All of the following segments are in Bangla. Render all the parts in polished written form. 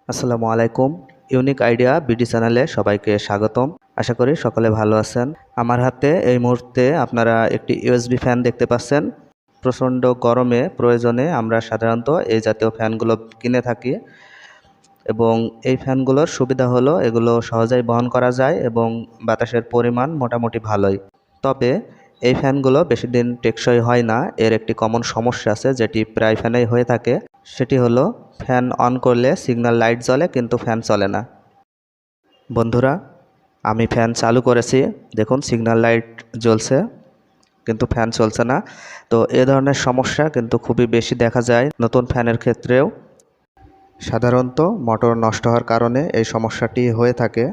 আসসালামু আলাইকুম। ইউনিক আইডিয়া বিডি চ্যানেলে সবাইকে স্বাগতম। আশা করি সকলে ভালো আছেন। আমার হাতে এই মুহূর্তে আপনারা একটি ইউএসবি ফ্যান দেখতে পাচ্ছেন। প্রচণ্ড গরমে প্রয়োজনে আমরা সাধারণত এই জাতীয় ফ্যানগুলো কিনে থাকি এবং এই ফ্যানগুলোর সুবিধা হলো এগুলো সহজেই বহন করা যায় এবং বাতাসের পরিমাণ মোটামুটি ভালোই। তবে এই ফ্যানগুলো বেশি দিন টেকসই হয় না। এর একটি কমন সমস্যা আছে যেটি প্রায় ফ্যানেই হয়ে থাকে, সেটি হলো ফ্যান অন করলে সিগন্যাল লাইট জ্বলে কিন্তু ফ্যান চলে না। বন্ধুরা, আমি ফ্যান চালু করেছি, দেখুন সিগন্যাল লাইট জ্বলছে কিন্তু ফ্যান চলছে না। তো এ ধরনের সমস্যা কিন্তু খুবই বেশি দেখা যায় নতুন ফ্যানের ক্ষেত্রেও। সাধারণত মোটর নষ্ট হওয়ার কারণে এই সমস্যাটি হয়ে থাকে।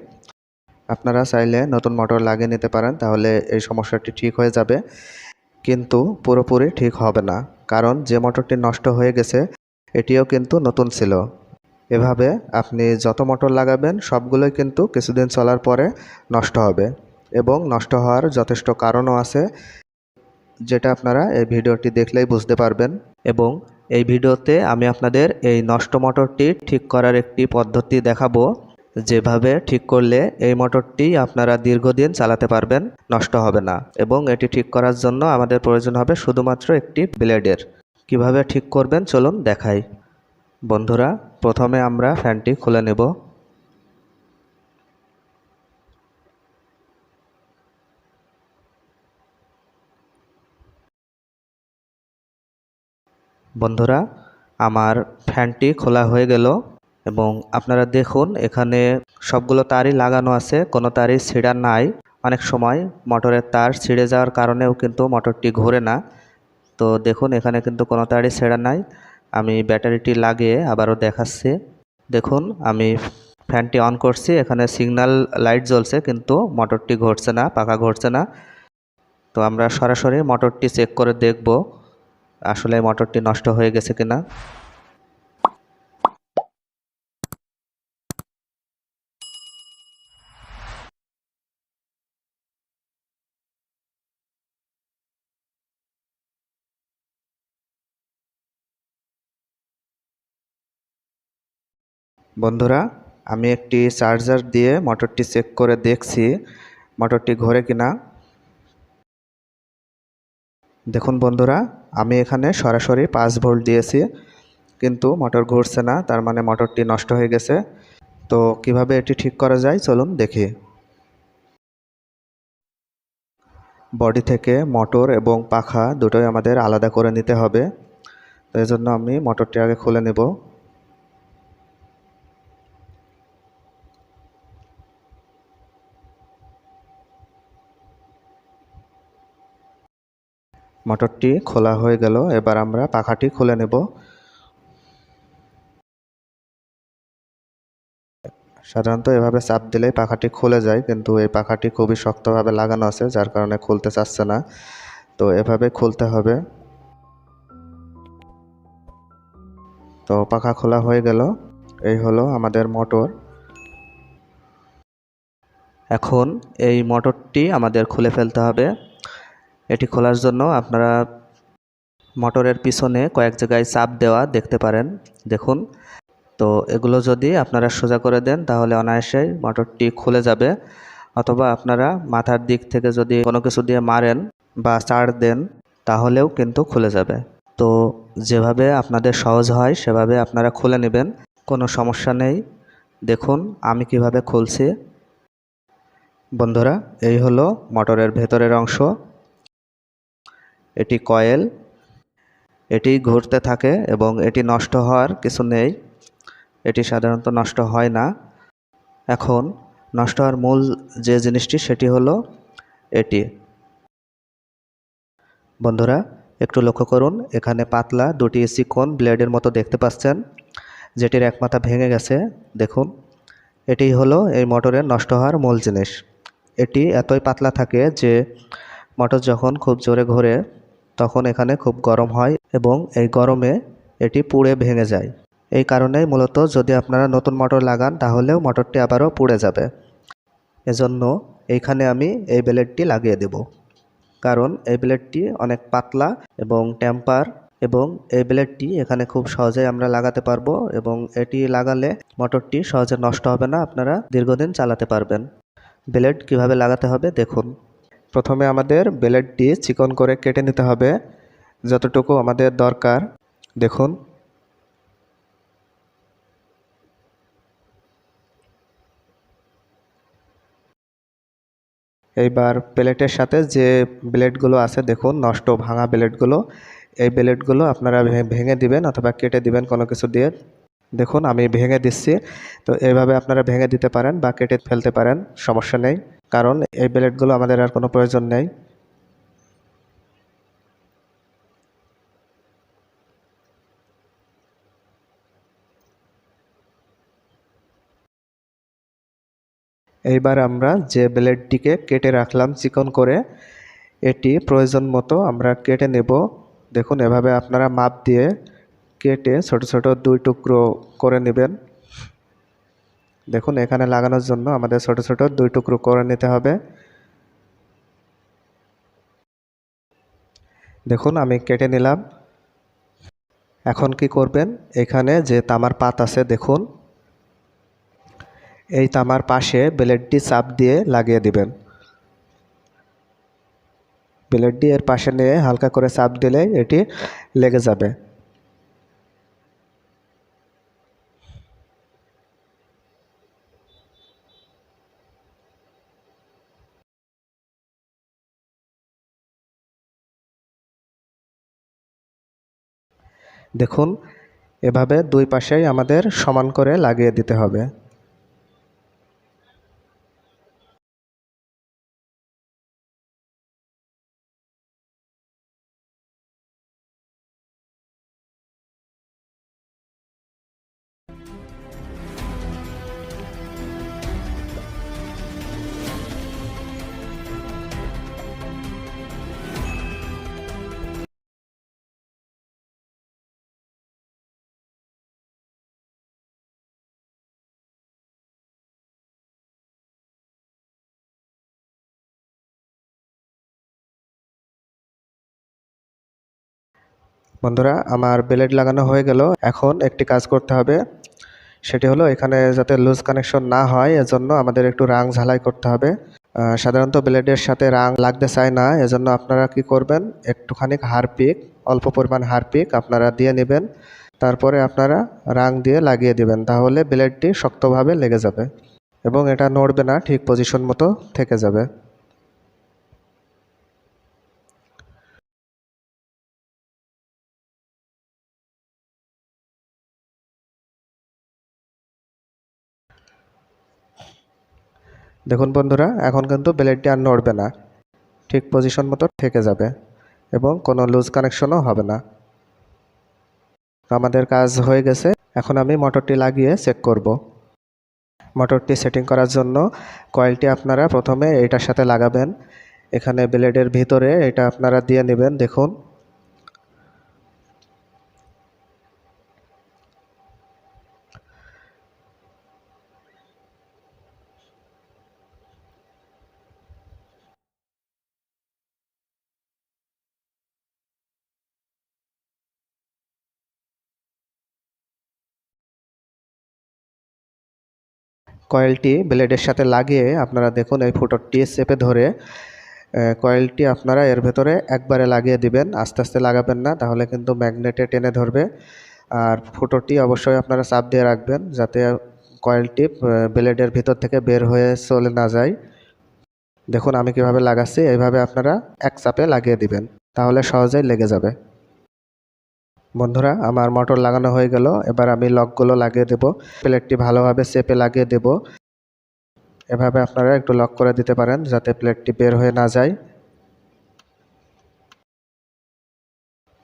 আপনারা চাইলে নতুন মোটর লাগিয়ে নিতে পারেন, তাহলে এই সমস্যাটি ঠিক হয়ে যাবে, কিন্তু পুরোপুরি ঠিক হবে না, কারণ যে মোটরটি নষ্ট হয়ে গেছে এটিও কিন্তু নতুন ছিল। এভাবে আপনি যত মোটর লাগাবেন সবগুলোই কিন্তু কিছুদিন চলার পরে নষ্ট হবে এবং নষ্ট হওয়ার যথেষ্ট কারণও আছে, যেটা আপনারা এই ভিডিওটি দেখলেই বুঝতে পারবেন। এবং এই ভিডিওতে আমি আপনাদের এই নষ্ট মোটরটি ঠিক করার একটি পদ্ধতি দেখাবো, যেভাবে ঠিক করলে এই মোটরটি আপনারা দীর্ঘদিন চালাতে পারবেন, নষ্ট হবে না। এবং এটি ঠিক করার জন্য আমাদের প্রয়োজন হবে শুধুমাত্র একটি ব্লেডের। কিভাবে ঠিক করবেন চলুন দেখাই। বন্ধুরা, প্রথমে আমরা ফ্যানটি খুলে নেব। বন্ধুরা, আমার ফ্যানটি খোলা হয়ে গেল এবং আপনারা দেখুন এখানে সবগুলো তারই লাগানো আছে, কোনো তারই ছিঁড়া নাই। অনেক সময় মোটরের তার ছিঁড়ে যাওয়ার কারণেও কিন্তু মোটরটি ঘোরে না। তো দেখুন এখানে কিন্তু কোনো তারই ছেঁড়া নাই। আমি ব্যাটারিটি লাগিয়ে আবারও দেখাচ্ছি। দেখুন আমি ফ্যানটি অন করছি, এখানে সিগন্যাল লাইট জ্বলছে কিন্তু মোটরটি ঘুরছে না, পাখা ঘুরছে না। তো আমরা সরাসরি মোটরটি চেক করে দেখব আসলে মোটরটি নষ্ট হয়ে গেছে কিনা। বন্ধুরা, আমি একটি চার্জার দিয়ে মোটরটি চেক করে দেখছি মোটরটি ঘোরে কিনা। দেখুন বন্ধুরা, আমি এখানে সরাসরি 5 ভোল্ট দিয়েছি কিন্তু মোটর ঘুরছে না, তার মানে মোটরটি নষ্ট হয়ে গেছে। তো কিভাবে এটি ঠিক করা যায় চলুন দেখি। বডি থেকে মোটর এবং পাখা দুটোই আমাদের আলাদা করে নিতে হবে। তো এই জন্য আমি মোটরটি আগে খুলে নেব। মোটরটি খোলা হয়ে গেল, এবার আমরা পাখাটি খুলে নেব। সাধারণত এভাবে চাপ দিলেই পাখাটি খুলে যায়, কিন্তু এই পাখাটি খুবই শক্তভাবে লাগানো আছে যার কারণে খুলতে চাচ্ছে না। তো এভাবে খুলতে হবে। তো পাখা খোলা হয়ে গেল, এই হলো আমাদের মোটর। এখন এই মোটরটি আমাদের খুলে ফেলতে হবে। এটি খোলার জন্য আপনারা মোটরের পিছনে কয়েক জায়গায় চাপ দেওয়া দেখতে পারেন, দেখুন। তো এগুলো যদি আপনারা সোজা করে দেন তাহলে অনায়াসেই মোটরটি খুলে যাবে, অথবা আপনারা মাথার দিক থেকে যদি কোনো কিছু দিয়ে মারেন বা চাড় দেন তাহলেও কিন্তু খুলে যাবে। তো যেভাবে আপনাদের সহজ হয় সেভাবে আপনারা খুলে নেবেন, কোনো সমস্যা নেই। দেখুন আমি কিভাবে খুলছি। বন্ধুরা, এই হলো মোটরের ভেতরের অংশ। এটি কয়েল, এটি ঘুরতে থাকে এবং এটি নষ্ট হওয়ার কিছু নেই, এটি সাধারণত নষ্ট হয় না। এখন নষ্ট হওয়ার মূল যে জিনিসটি সেটি হলো এটি। বন্ধুরা, একটু লক্ষ্য করুন, এখানে পাতলা দুটি চিকন ব্লেডের মতো দেখতে পাচ্ছেন, যেটির এক মাথা ভেঙে গেছে। দেখুন, এটি হলো এই মোটরের নষ্ট হওয়ার মূল জিনিস। এটি এতই পাতলা থাকে যে মোটর যখন খুব জোরে ঘোরে তখন এখানে খুব গরম হয় এবং এই গরমে এটি পুড়ে ভেঙে যায়। এই কারণেই মূলত যদি আপনারা নতুন মোটর লাগান তাহলেও মোটরটি আবারও পুড়ে যাবে। এজন্য এইখানে আমি এই ব্লেডটি লাগিয়ে দেব, কারণ এই ব্লেডটি অনেক পাতলা এবং টেম্পার এবং এই ব্লেডটি এখানে খুব সহজেই আমরা লাগাতে পারবো এবং এটি লাগালে মোটরটি সহজে নষ্ট হবে না, আপনারা দীর্ঘদিন চালাতে পারবেন। ব্লেড কিভাবে লাগাতে হবে দেখুন। প্রথমে আমাদের ব্লেডটি চিকন করে কেটে নিতে হবে যতটুকু আমাদের দরকার। দেখুন এইবার প্লেটের সাথে যে ব্লেডগুলো আছে দেখুন, নষ্ট ভাঙা ব্লেডগুলো, এই ব্লেডগুলো আপনারা ভেঙে দিবেন অথবা কেটে দিবেন কোনো কিছু দিয়ে। দেখুন আমি ভেঙে দিচ্ছি। তো এইভাবে আপনারা ভেঙে দিতে পারেন বা কেটে ফেলতে পারেন, সমস্যা নেই, কারণ এই ব্লেডগুলো আমাদের আর কোনো প্রয়োজন নেই। এইবার আমরা যে ব্লেডটিকে কেটে রাখলাম চিকন করে, এটি প্রয়োজন মতো আমরা কেটে নেব। দেখুন এভাবে আপনারা মাপ দিয়ে কেটে ছোট ছোট 2 টুকরো করে নেবেন। দেখুন এখানে লাগানোর জন্য আমাদের ছোট ছোট 2 টুকরো করে নিতে হবে। দেখুন আমি কেটে নিলাম। এখন কি করবেন, এখানে যে তামার পাত আছে দেখুন, এই তামার পাশে ব্লেডটি চাপ দিয়ে লাগিয়ে দিবেন। ব্লেডটি এর পাশে নিয়ে হালকা করে চাপ দিলে এটি লেগে যাবে। দেখুন এভাবে 2 পাশেই আমাদের সমান করে লাগিয়ে দিতে হবে। বন্ধুরা আমার ব্লেড লাগানো হয়ে গেল। এখন একটি কাজ করতে হবে, সেটি হলো এখানে যাতে লুজ কানেকশন না হয় এজন্য আমাদের একটু রাং ঝালাই করতে হবে। সাধারণত ব্লেডের সাথে রাং লাগতে চায় না, এজন্য আপনারা কি করবেন, একটুখানি হারপিক, অল্প পরিমাণ হারপিক আপনারা দিয়ে নেবেন। তারপরে আপনারা রাং দিয়ে লাগিয়ে দিবেন, তাহলে ব্লেডটি শক্তভাবে লেগে যাবে এবং এটা নড়বে না, ঠিক পজিশন মতো থেকে যাবে। দেখুন বন্ধুরা এখন কিন্তু ব্লেডটি আর নড়বে না, ঠিক পজিশন মতো থেকে যাবে এবং কোনো লুজ কানেকশনও হবে না। আমাদের কাজ হয়ে গেছে। এখন আমি মোটরটি লাগিয়ে চেক করব। মোটরটি সেটিং করার জন্য কয়েলটি আপনারা প্রথমে এটার সাথে লাগাবেন, এখানে ব্লেডের ভিতরে এটা আপনারা দিয়ে নেবেন। দেখুন কয়েলটি ব্লেডের সাথে লাগিয়ে আপনারা দেখুন এই ফুটোটি চেপে ধরে কয়েলটি আপনারা এর ভেতরে একবারে লাগিয়ে দিবেন, আস্তে আস্তে লাগাবেন না, তাহলে কিন্তু ম্যাগনেটে টেনে ধরবে। আর ফুটোটি অবশ্যই আপনারা চাপ দিয়ে রাখবেন যাতে কয়েলটি ব্লেডের ভিতর থেকে বের হয়ে চলে না যায়। দেখুন আমি কিভাবে লাগাচ্ছি, এইভাবে আপনারা এক চাপে লাগিয়ে দিবেন, তাহলে সহজেই লেগে যাবে। বন্ধুরা আমার মোটর লাগানো হয়ে গেল। এবার আমি লকগুলো লাগিয়ে দেব, প্লেটটি ভালোভাবে চেপে লাগিয়ে দেব। এভাবে আপনারা একটু লক করে দিতে পারেন যাতে প্লেটটি বের হয়ে না যায়।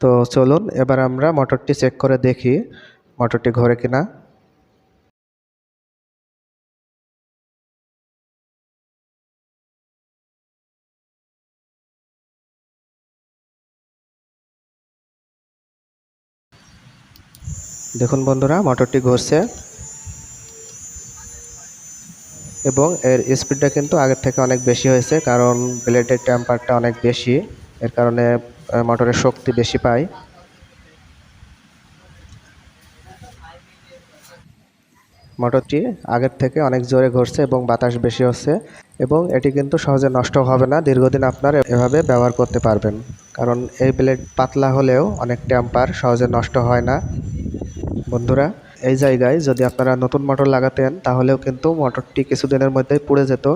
তো চলুন এবার আমরা মোটরটি চেক করে দেখি মোটরটি ঘোরে কিনা। দেখুন বন্ধুরা মোটরটি ঘুরছে এবং এর স্পিডটা কিন্তু আগের থেকে অনেক বেশি হয়েছে, কারণ ব্লেডের টেম্পারটা অনেক বেশি, এর কারণে মোটরের শক্তি বেশি পায়। মোটরটি আগের থেকে অনেক জোরে ঘুরছে এবং বাতাস বেশি হচ্ছে, এবং এটি কিন্তু সহজে নষ্ট হবে না। দীর্ঘদিন আপনারা এভাবে ব্যবহার করতে পারবেন, কারণ এই ব্লেড পাতলা হলেও অনেক টেম্পার সহজে নষ্ট হয় না। বন্ধুরা, এই জায়গায় যদি আপনারা নতুন মোটর লাগাতেন তাহলেও কিন্তু মোটরটি কিছুদিনের মধ্যেই পুড়ে যেত,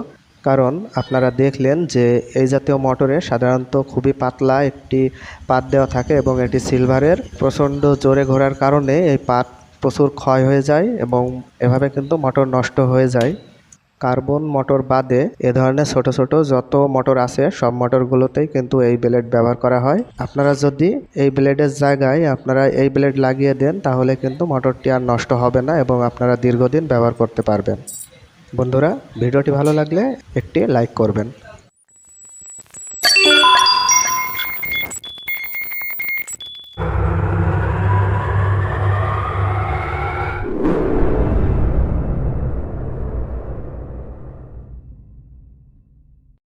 কারণ আপনারা দেখলেন যে এই জাতীয় মোটরে সাধারণত খুবই পাতলা একটি পাত দেওয়া থাকে এবং এটি সিলভারের। প্রচণ্ড জোরে ঘোরার কারণে এই পাত প্রচুর ক্ষয় হয়ে যায় এবং এভাবে কিন্তু মোটর নষ্ট হয়ে যায়। কার্বন মোটর বাদে এ ধরনের ছোট ছোট যত মোটর আছে সব মোটরগুলোতেই কিন্তু এই ব্লেড ব্যবহার করা হয়। আপনারা যদি এই ব্লেডের জায়গায় আপনারা এই ব্লেড লাগিয়ে দেন তাহলে কিন্তু মোটরটি আর নষ্ট হবে না এবং আপনারা দীর্ঘদিন ব্যবহার করতে পারবেন। বন্ধুরা, ভিডিওটি ভালো লাগলে একটি লাইক করবেন।